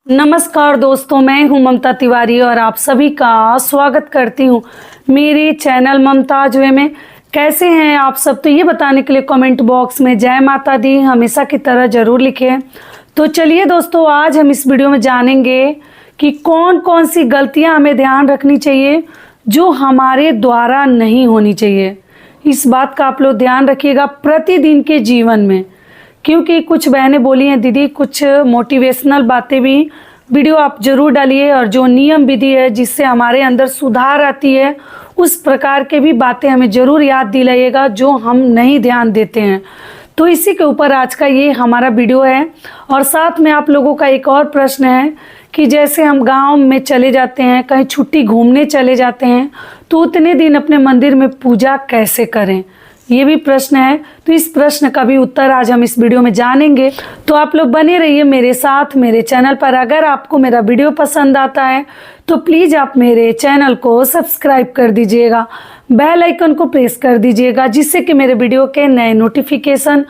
नमस्कार दोस्तों, मैं हूं ममता तिवारी और आप सभी का स्वागत करती हूं मेरे चैनल ममताज वे में। कैसे हैं आप सब? तो ये बताने के लिए कमेंट बॉक्स में जय माता दी हमेशा की तरह ज़रूर लिखें। तो चलिए दोस्तों, आज हम इस वीडियो में जानेंगे कि कौन कौन सी गलतियां हमें ध्यान रखनी चाहिए जो हमारे द्वारा नहीं होनी चाहिए। इस बात का आप लोग ध्यान रखिएगा प्रतिदिन के जीवन में, क्योंकि कुछ बहनें बोली हैं दीदी कुछ मोटिवेशनल बातें भी वीडियो आप ज़रूर डालिए, और जो नियम विधि है जिससे हमारे अंदर सुधार आती है उस प्रकार के भी बातें हमें ज़रूर याद दिलाइएगा जो हम नहीं ध्यान देते हैं। तो इसी के ऊपर आज का ये हमारा वीडियो है। और साथ में आप लोगों का एक और प्रश्न है कि जैसे हम गांव में चले जाते हैं, कहीं छुट्टी घूमने चले जाते हैं, तो उतने दिन अपने मंदिर में पूजा कैसे करें, ये भी प्रश्न है। तो इस प्रश्न का भी उत्तर आज हम इस वीडियो में जानेंगे। तो आप लोग बने रहिए मेरे साथ मेरे चैनल पर। अगर आपको मेरा वीडियो पसंद आता है तो प्लीज़ आप मेरे चैनल को सब्सक्राइब कर दीजिएगा, बेल आइकन को प्रेस कर दीजिएगा, जिससे कि मेरे वीडियो के नए नोटिफिकेशन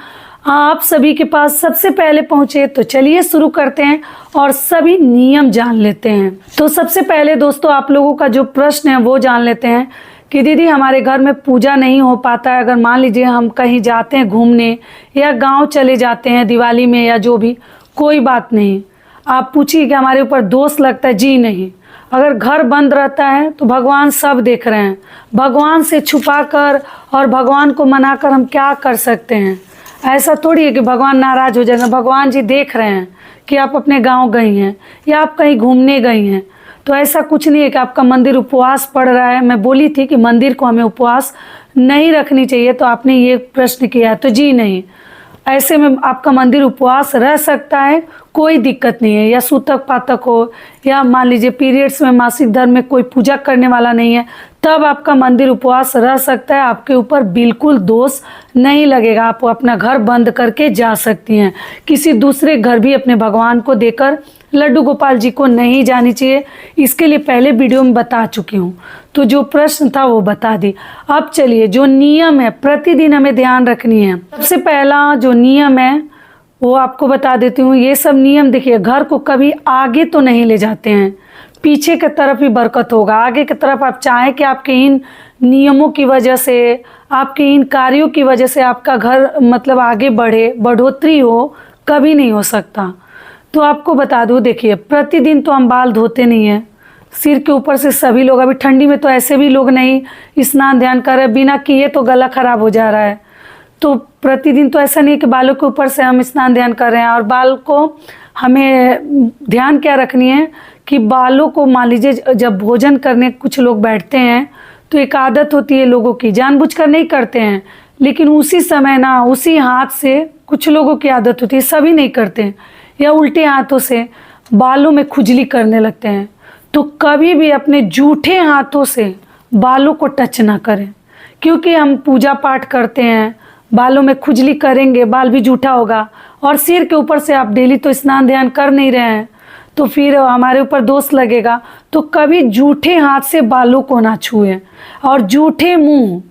आप सभी के पास सबसे पहले पहुंचे। तो चलिए शुरू करते हैं और सभी नियम जान लेते हैं। तो सबसे पहले दोस्तों, आप लोगों का जो प्रश्न है वो जान लेते हैं कि दीदी हमारे घर में पूजा नहीं हो पाता है। अगर मान लीजिए हम कहीं जाते हैं घूमने या गांव चले जाते हैं दिवाली में या जो भी, कोई बात नहीं। आप पूछिए कि हमारे ऊपर दोष लगता है, जी नहीं। अगर घर बंद रहता है तो भगवान सब देख रहे हैं। भगवान से छुपा कर और भगवान को मनाकर हम क्या कर सकते हैं? ऐसा थोड़ी है कि भगवान नाराज़ हो जाएगा। भगवान जी देख रहे हैं कि आप अपने गाँव गई हैं या आप कहीं घूमने गई हैं। तो ऐसा कुछ नहीं है कि आपका मंदिर उपवास पड़ रहा है। मैं बोली थी कि मंदिर को हमें उपवास नहीं रखनी चाहिए, तो आपने ये प्रश्न किया, तो जी नहीं। ऐसे में आपका मंदिर उपवास रह सकता है, कोई दिक्कत नहीं है। या सूतक पातक हो या मान लीजिए पीरियड्स में, मासिक धर्म में कोई पूजा करने वाला नहीं है, तब आपका मंदिर उपवास रह सकता है। आपके ऊपर बिल्कुल दोष नहीं लगेगा। आप अपना घर बंद करके जा सकती हैं। किसी दूसरे घर भी अपने भगवान को देकर लड्डू गोपाल जी को नहीं जानी चाहिए। इसके लिए पहले वीडियो में बता चुकी हूँ, तो जो प्रश्न था वो बता दी। अब चलिए, जो नियम है प्रतिदिन हमें ध्यान रखनी है। सबसे पहला जो नियम है वो आपको बता देती हूँ। ये सब नियम देखिए, घर को कभी आगे तो नहीं ले जाते हैं, पीछे की तरफ ही बरकत होगा। आगे की तरफ आप चाहें कि आपके इन नियमों की वजह से, आपके इन कार्यों की वजह से आपका घर मतलब आगे बढ़े, बढ़ोतरी हो, कभी नहीं हो सकता। तो आपको बता दूं, देखिए प्रतिदिन तो हम बाल धोते नहीं हैं। सिर के ऊपर से सभी लोग, अभी ठंडी में तो ऐसे भी लोग नहीं स्नान ध्यान कर रहे, बिना किए तो गला खराब हो जा रहा है। तो प्रतिदिन तो ऐसा नहीं है कि बालों के ऊपर से हम स्नान ध्यान कर रहे हैं। और बाल को हमें ध्यान क्या रखनी है कि बालों को मान लीजिए जब भोजन करने कुछ लोग बैठते हैं तो एक आदत होती है लोगों की, जानबूझकर नहीं करते हैं, लेकिन उसी समय ना उसी हाथ से कुछ लोगों की आदत होती है, सभी नहीं करते हैं, या उल्टे हाथों से बालों में खुजली करने लगते हैं। तो कभी भी अपने जूठे हाथों से बालों को टच ना करें, क्योंकि हम पूजा पाठ करते हैं, बालों में खुजली करेंगे, बाल भी जूठा होगा। और सिर के ऊपर से आप डेली तो स्नान ध्यान कर नहीं रहे हैं, तो फिर हमारे ऊपर दोष लगेगा। तो कभी जूठे हाथ से बालों को ना छुएं, और जूठे मुंह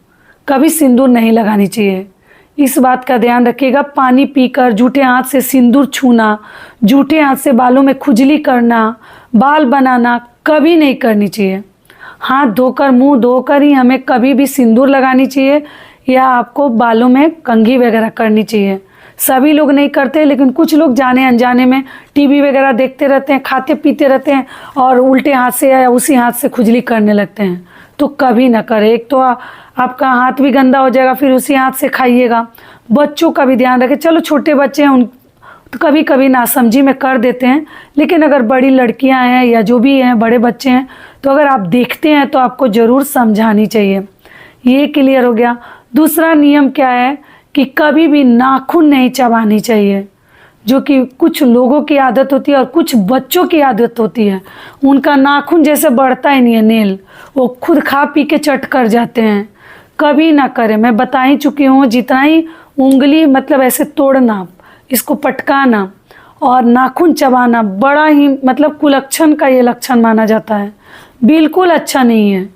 कभी सिंदूर नहीं लगानी चाहिए। इस बात का ध्यान रखिएगा। पानी पीकर जूठे हाथ से सिंदूर छूना, जूठे हाथ से बालों में खुजली करना, बाल बनाना कभी नहीं करनी चाहिए। हाथ धोकर, मुंह धोकर ही हमें कभी भी सिंदूर लगानी चाहिए, या आपको बालों में कंघी वगैरह करनी चाहिए। सभी लोग नहीं करते, लेकिन कुछ लोग जाने अनजाने में टीवी वगैरह देखते रहते हैं, खाते पीते रहते हैं और उल्टे हाथ से या उसी हाथ से खुजली करने लगते हैं। तो कभी ना करें। एक तो आपका हाथ भी गंदा हो जाएगा, फिर उसी हाथ से खाइएगा। बच्चों का भी ध्यान रखें। चलो छोटे बच्चे हैं, उन तो कभी कभी नासमझी में कर देते हैं, लेकिन अगर बड़ी लड़कियां हैं या जो भी हैं बड़े बच्चे हैं, तो अगर आप देखते हैं तो आपको ज़रूर समझानी चाहिए। ये क्लियर हो गया। दूसरा नियम क्या है कि कभी भी नाखून नहीं चबानी चाहिए, जो कि कुछ लोगों की आदत होती है और कुछ बच्चों की आदत होती है। उनका नाखून जैसे बढ़ता ही नहीं है, नेल, वो खुद खा पी के चट कर जाते हैं। कभी ना करें। मैं बता ही चुकी हूँ, जितना ही उंगली मतलब ऐसे तोड़ना, इसको पटकाना और नाखून चबाना बड़ा ही मतलब कुलक्षण का ये लक्षण माना जाता है, बिल्कुल अच्छा नहीं है।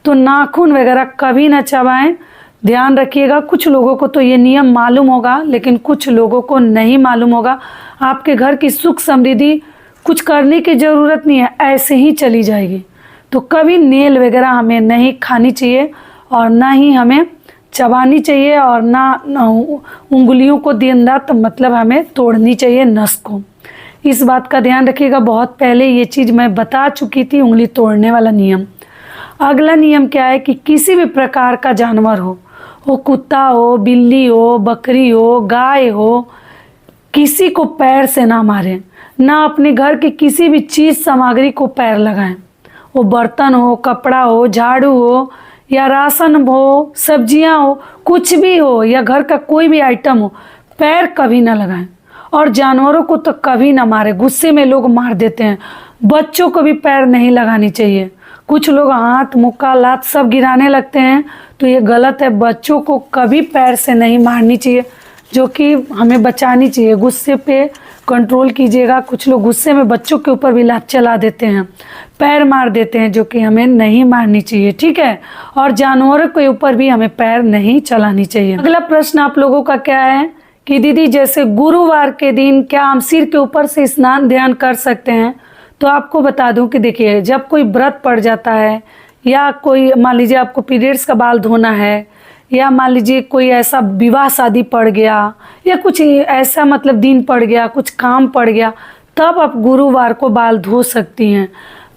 तो नाखून वगैरह कभी ना चबाएं, ध्यान रखिएगा। कुछ लोगों को तो ये नियम मालूम होगा, लेकिन कुछ लोगों को नहीं मालूम होगा। आपके घर की सुख समृद्धि कुछ करने की ज़रूरत नहीं है, ऐसे ही चली जाएगी। तो कभी नेल वगैरह हमें नहीं खानी चाहिए और ना ही हमें चबानी चाहिए और ना उंगलियों को दिन रात मतलब हमें तोड़नी चाहिए नस को। इस बात का ध्यान रखिएगा। बहुत पहले ये चीज़ मैं बता चुकी थी, उंगली तोड़ने वाला नियम। अगला नियम क्या है कि किसी भी प्रकार का जानवर हो, वो कुत्ता हो, बिल्ली हो, बकरी हो, गाय हो, किसी को पैर से ना मारें, ना अपने घर की किसी भी चीज़ सामग्री को पैर लगाएं। वो बर्तन हो, कपड़ा हो, झाड़ू हो या राशन हो, सब्जियां हो, कुछ भी हो या घर का कोई भी आइटम हो, पैर कभी ना लगाएं। और जानवरों को तो कभी ना मारे, गुस्से में लोग मार देते हैं। बच्चों को भी पैर नहीं लगानी चाहिए। कुछ लोग हाथ मुक्का लात सब गिराने लगते हैं, तो ये गलत है। बच्चों को कभी पैर से नहीं मारनी चाहिए, जो कि हमें बचानी चाहिए। गुस्से पे कंट्रोल कीजिएगा। कुछ लोग गुस्से में बच्चों के ऊपर भी लात चला देते हैं, पैर मार देते हैं, जो कि हमें नहीं मारनी चाहिए, ठीक है। और जानवरों के ऊपर भी हमें पैर नहीं चलानी चाहिए। अगला प्रश्न आप लोगों का क्या है कि दीदी जैसे गुरुवार के दिन क्या हम सिर के ऊपर से स्नान ध्यान कर सकते हैं? तो आपको बता दूं कि देखिए, जब कोई व्रत पड़ जाता है या कोई मान लीजिए आपको पीरियड्स का बाल धोना है, या मान लीजिए कोई ऐसा विवाह शादी पड़ गया या कुछ ऐसा मतलब दिन पड़ गया, कुछ काम पड़ गया, तब आप गुरुवार को बाल धो सकती हैं।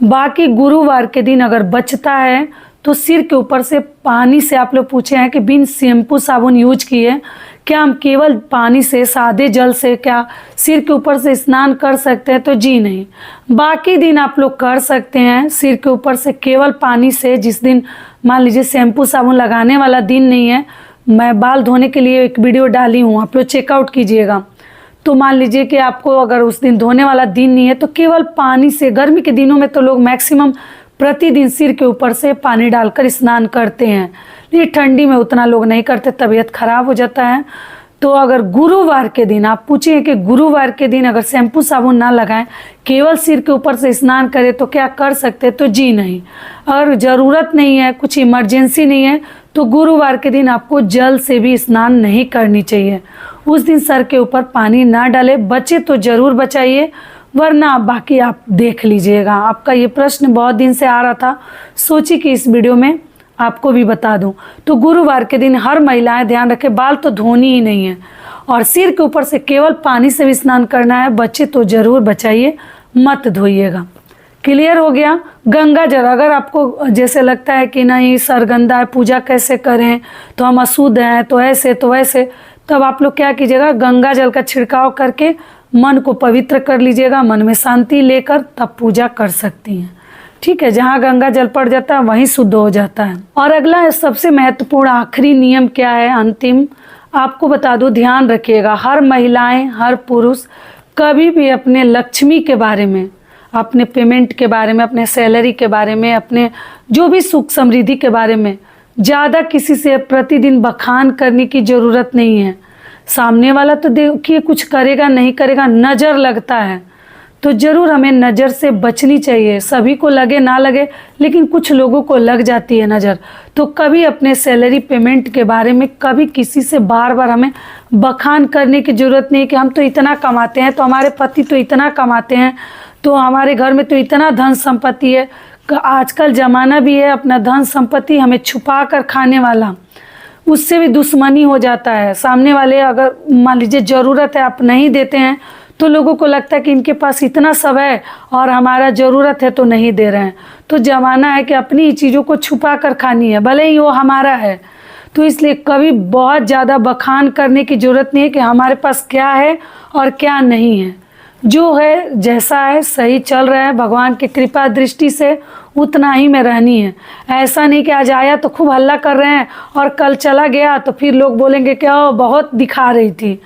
बाकी गुरुवार के दिन अगर बचता है तो सिर के ऊपर से पानी से, आप लोग पूछे हैं कि बिन शैम्पू साबुन यूज किए क्या हम केवल पानी से, सादे जल से क्या सिर के ऊपर से स्नान कर सकते हैं? तो जी नहीं। बाकी दिन आप लोग कर सकते हैं सिर के ऊपर से केवल पानी से। जिस दिन मान लीजिए शैम्पू साबुन लगाने वाला दिन नहीं है, मैं बाल धोने के लिए एक वीडियो डाली हूँ, आप लोग चेकआउट कीजिएगा। तो मान लीजिए कि आपको अगर उस दिन धोने वाला दिन नहीं है तो केवल पानी से, गर्मी के दिनों में तो लोग मैक्सिमम प्रतिदिन सिर के ऊपर से पानी डालकर स्नान करते हैं, लेकिन ठंडी में उतना लोग नहीं करते, तबीयत खराब हो जाता है। तो अगर गुरुवार के दिन आप पूछें कि गुरुवार के दिन अगर शैम्पू साबुन ना लगाएं, केवल सिर के ऊपर से स्नान करें तो क्या कर सकते? तो जी नहीं। अगर ज़रूरत नहीं है, कुछ इमरजेंसी नहीं है, तो गुरुवार के दिन आपको जल से भी स्नान नहीं करनी चाहिए। उस दिन सर के ऊपर पानी ना डाले, बचे तो ज़रूर बचाइए, वरना बाकी आप देख लीजिएगा। आपका ये प्रश्न बहुत दिन से आ रहा था, सोची कि इस वीडियो में आपको भी बता दूं। तो गुरुवार के दिन हर महिलाएं ध्यान रखें, बाल तो धोनी ही नहीं है और सिर के ऊपर से केवल पानी से भी स्नान करना है। बच्चे तो ज़रूर बचाइए, मत धोइएगा। क्लियर हो गया? गंगा जल, अगर आपको जैसे लगता है कि नहीं सर गंदा है, पूजा कैसे करें, तो हम अशुद्ध हैं, तो ऐसे तो वैसे, तब आप लोग क्या कीजिएगा, गंगा जल का छिड़काव करके मन को पवित्र कर लीजिएगा। मन में शांति लेकर तब पूजा कर सकती हैं, ठीक है। जहाँ गंगा जल पड़ जाता है वहीं शुद्ध हो जाता है। और अगला सबसे महत्वपूर्ण आखिरी नियम क्या है, अंतिम आपको बता दूं, ध्यान रखिएगा। हर महिलाएं, हर पुरुष कभी भी अपने लक्ष्मी के बारे में, अपने पेमेंट के बारे में, अपने सैलरी के बारे में, अपने जो भी सुख समृद्धि के बारे में ज़्यादा किसी से प्रतिदिन बखान करने की ज़रूरत नहीं है। सामने वाला तो देखिए कुछ करेगा नहीं करेगा, नज़र लगता है तो ज़रूर हमें नज़र से बचनी चाहिए। सभी को लगे ना लगे, लेकिन कुछ लोगों को लग जाती है नज़र। तो कभी अपने सैलरी पेमेंट के बारे में कभी किसी से बार बार हमें बखान करने की ज़रूरत नहीं कि हम तो इतना कमाते हैं, तो हमारे पति तो इतना कमाते हैं, तो हमारे घर में तो इतना धन संपत्ति है। आजकल ज़माना भी है अपना धन संपत्ति हमें छुपा कर खाने वाला, उससे भी दुश्मनी हो जाता है। सामने वाले अगर मान लीजिए ज़रूरत है, आप नहीं देते हैं, तो लोगों को लगता है कि इनके पास इतना सब है और हमारा ज़रूरत है तो नहीं दे रहे हैं। तो ज़माना है कि अपनी चीज़ों को छुपा कर खानी है, भले ही वो हमारा है। तो इसलिए कभी बहुत ज़्यादा बखान करने की ज़रूरत नहीं है कि हमारे पास क्या है और क्या नहीं है। जो है जैसा है सही चल रहा है, भगवान की कृपा दृष्टि से उतना ही में रहनी है। ऐसा नहीं कि आज आया तो खूब हल्ला कर रहे हैं और कल चला गया तो फिर लोग बोलेंगे कि ओ बहुत दिखा रही थी।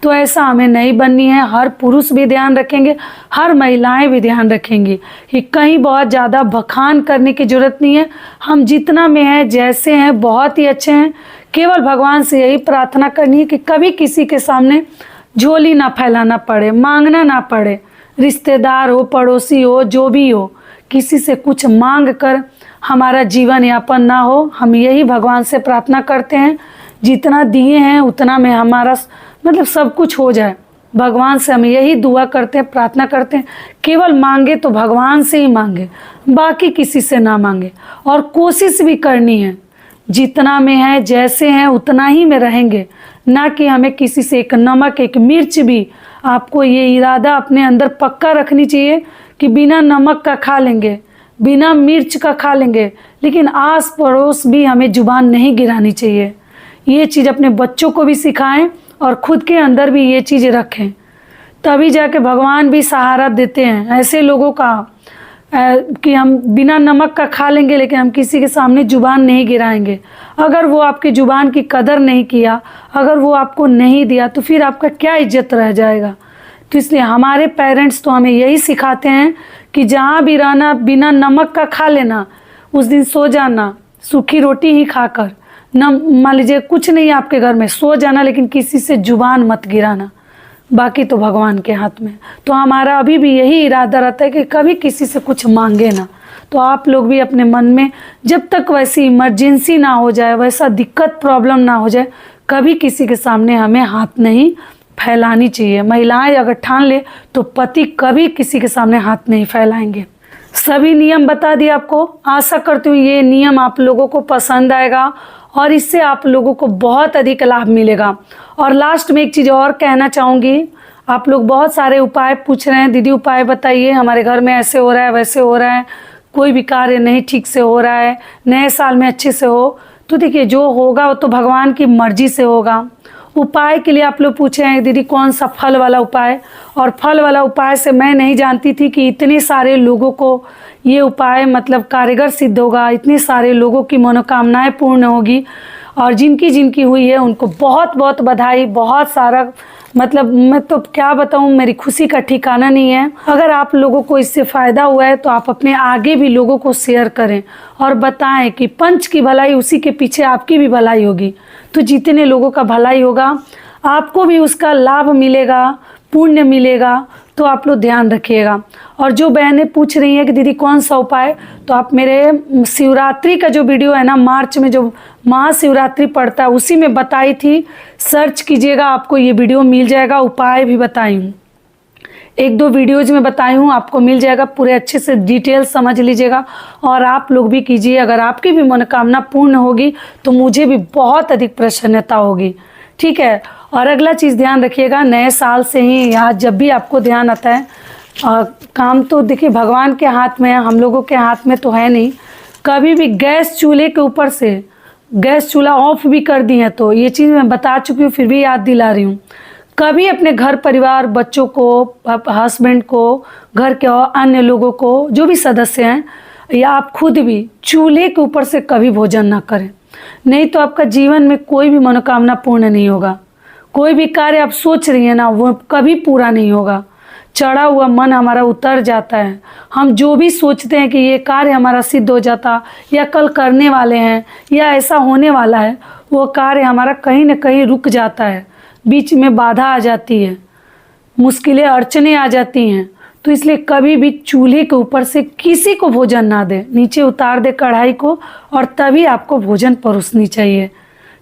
तो ऐसा हमें नहीं बननी है। हर पुरुष भी ध्यान रखेंगे, हर महिलाएं भी ध्यान रखेंगी कि कहीं बहुत ज़्यादा बखान करने की ज़रूरत नहीं है। हम जितना में हैं, जैसे हैं, बहुत ही अच्छे हैं। केवल भगवान से यही प्रार्थना करनी है कि कभी किसी के सामने झोली ना फैलाना पड़े, मांगना ना पड़े। रिश्तेदार हो, पड़ोसी हो, जो भी हो, किसी से कुछ मांग कर हमारा जीवन यापन ना हो। हम यही भगवान से प्रार्थना करते हैं, जितना दिए हैं उतना में हमारा मतलब सब कुछ हो जाए। भगवान से हम यही दुआ करते हैं, प्रार्थना करते हैं, केवल मांगे तो भगवान से ही मांगे, बाकी किसी से ना मांगे। और कोशिश भी करनी है, जितना में है जैसे हैं उतना ही में रहेंगे, ना कि हमें किसी से एक नमक एक मिर्च भी। आपको ये इरादा अपने अंदर पक्का रखनी चाहिए कि बिना नमक का खा लेंगे, बिना मिर्च का खा लेंगे, लेकिन आस पड़ोस भी हमें जुबान नहीं गिरानी चाहिए। ये चीज़ अपने बच्चों को भी सिखाएं और खुद के अंदर भी ये चीज़ रखें, तभी जाके भगवान भी सहारा देते हैं ऐसे लोगों का। कि हम बिना नमक का खा लेंगे लेकिन हम किसी के सामने जुबान नहीं गिराएंगे। अगर वो आपकी जुबान की कदर नहीं किया, अगर वो आपको नहीं दिया, तो फिर आपका क्या इज्जत रह जाएगा। तो इसलिए हमारे पेरेंट्स तो हमें यही सिखाते हैं कि जहाँ भी रहना बिना नमक का खा लेना, उस दिन सो जाना सूखी रोटी ही खाकर। मान लीजिए कुछ नहीं आपके घर में, सो जाना, लेकिन किसी से जुबान मत गिराना, बाकी तो भगवान के हाथ में। तो हमारा अभी भी यही इरादा रहता है कि कभी किसी से कुछ मांगे ना। तो आप लोग भी अपने मन में, जब तक वैसी इमरजेंसी ना हो जाए, वैसा दिक्कत प्रॉब्लम ना हो जाए, कभी किसी के सामने हमें हाथ नहीं फैलानी चाहिए। महिलाएं अगर ठान ले तो पति कभी किसी के सामने हाथ नहीं फैलाएंगे। सभी नियम बता दिए आपको। आशा करती हूँ ये नियम आप लोगों को पसंद आएगा और इससे आप लोगों को बहुत अधिक लाभ मिलेगा। और लास्ट में एक चीज़ और कहना चाहूँगी, आप लोग बहुत सारे उपाय पूछ रहे हैं, दीदी उपाय बताइए, हमारे घर में ऐसे हो रहा है वैसे हो रहा है, कोई भी कार्य नहीं ठीक से हो रहा है, नए साल में अच्छे से हो। तो देखिए जो होगा वो तो भगवान की मर्जी से होगा। उपाय के लिए आप लोग पूछे हैं दीदी कौन सा फल वाला उपाय, और फल वाला उपाय से मैं नहीं जानती थी कि इतने सारे लोगों को ये उपाय मतलब कारगर सिद्ध होगा, इतने सारे लोगों की मनोकामनाएं पूर्ण होगी। और जिनकी जिनकी हुई है उनको बहुत बहुत बधाई, बहुत सारा मतलब मैं तो क्या बताऊं, मेरी खुशी का ठिकाना नहीं है। अगर आप लोगों को इससे फ़ायदा हुआ है तो आप अपने आगे भी लोगों को शेयर करें और बताएं कि पंच की भलाई उसी के पीछे आपकी भी भलाई होगी। तो जितने लोगों का भलाई होगा आपको भी उसका लाभ मिलेगा, पुण्य मिलेगा। तो आप लोग ध्यान रखिएगा। और जो बहनें पूछ रही हैं कि दीदी कौन सा उपाय, तो आप मेरे शिवरात्रि का जो वीडियो है ना, मार्च में जो महाशिवरात्रि पड़ता है उसी में बताई थी, सर्च कीजिएगा आपको ये वीडियो मिल जाएगा। उपाय भी बताई हूँ, एक दो वीडियोज में बताई हूँ, आपको मिल जाएगा, पूरे अच्छे से डिटेल समझ लीजिएगा। और आप लोग भी कीजिए, अगर आपकी भी मनोकामना पूर्ण होगी तो मुझे भी बहुत अधिक प्रसन्नता होगी। ठीक है। और अगला चीज़ ध्यान रखिएगा, नए साल से ही या जब भी आपको ध्यान आता है, काम तो देखिए भगवान के हाथ में है, हम लोगों के हाथ में तो है नहीं। कभी भी गैस चूल्हे के ऊपर से गैस चूल्हा ऑफ भी कर दी है, तो ये चीज़ मैं बता चुकी हूँ, फिर भी याद दिला रही हूँ। कभी अपने घर परिवार, बच्चों को, हस्बैंड को, घर के और अन्य लोगों को, जो भी सदस्य हैं, या आप खुद भी चूल्हे के ऊपर से कभी भोजन ना करें, नहीं तो आपका जीवन में कोई भी मनोकामना पूर्ण नहीं होगा। कोई भी कार्य आप सोच रही हैं ना, वो कभी पूरा नहीं होगा। चढ़ा हुआ मन हमारा उतर जाता है। हम जो भी सोचते हैं कि ये कार्य हमारा सिद्ध हो जाता, या कल करने वाले हैं, या ऐसा होने वाला है, वो कार्य हमारा कहीं ना कहीं रुक जाता है, बीच में बाधा आ जाती है, मुश्किलें अड़चने आ जाती हैं। तो इसलिए कभी भी चूल्हे के ऊपर से किसी को भोजन ना दे, नीचे उतार दे कढ़ाई को, और तभी आपको भोजन परोसनी चाहिए।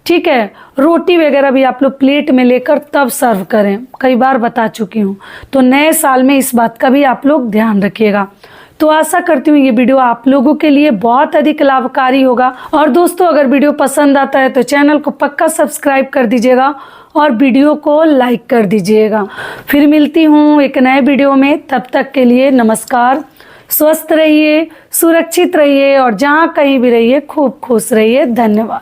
ठीक है। रोटी वगैरह भी आप लोग प्लेट में लेकर तब सर्व करें, कई बार बता चुकी हूँ। तो नए साल में इस बात का भी आप लोग ध्यान रखिएगा। तो आशा करती हूँ ये वीडियो आप लोगों के लिए बहुत अधिक लाभकारी होगा। और दोस्तों अगर वीडियो पसंद आता है तो चैनल को पक्का सब्सक्राइब कर दीजिएगा और वीडियो को लाइक कर दीजिएगा। फिर मिलती हूँ एक नए वीडियो में, तब तक के लिए नमस्कार। स्वस्थ रहिए, सुरक्षित रहिए और जहाँ कहीं भी रहिए खूब खुश रहिए। धन्यवाद।